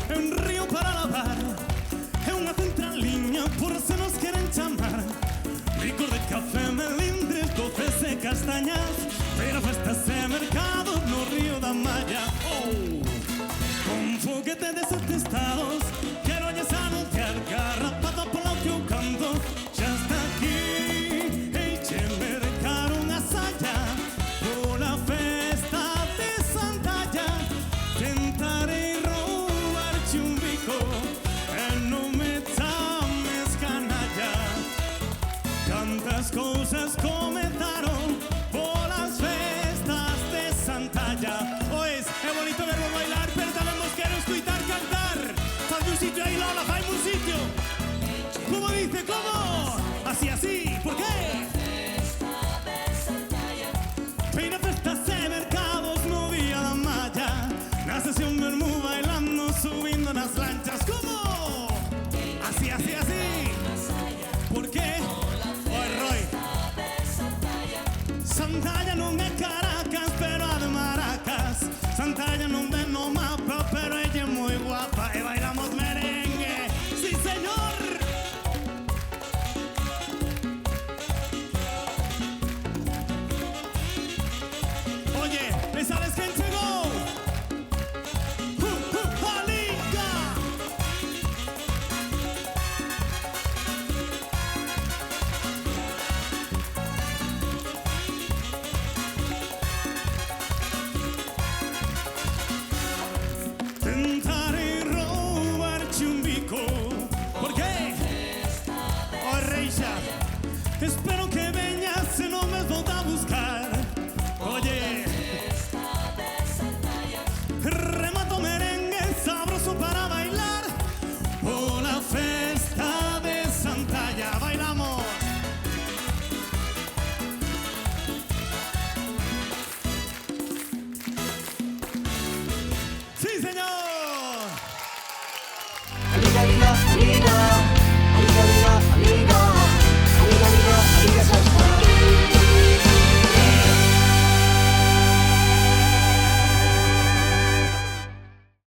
é un río para lavar, é unha centraliña por se nos queren chamar. Licor de café, melindres, doces e castañas, pero festas e mercados no río da Maya. Con foguete de 7 estados, quero lles anunciar que a rapada polo que eu canto xa está aquí. Eiche mercar unha saya pola festa de Santalla. Tentarei roubarche un bico e non me chames canalla. Cantas cousas comentaron polas festas de Santalla. Oes, é bonito verbo bailar, pero tamén vos quero escuitar cantar. Fai un sitio aí, Lola, fai un sitio. Como dice, como? Así, así, ¿por qué? Feira, festas e mercados no día da Maya. Na sesión vermú bailando, subindo nas lanchas. Como? Así, así, así. ¿Por qué? Oi, Roy. Santalla non é Caracas, pero a de Maracas. Santalla non ven no mapa, pero ella é moi guapa.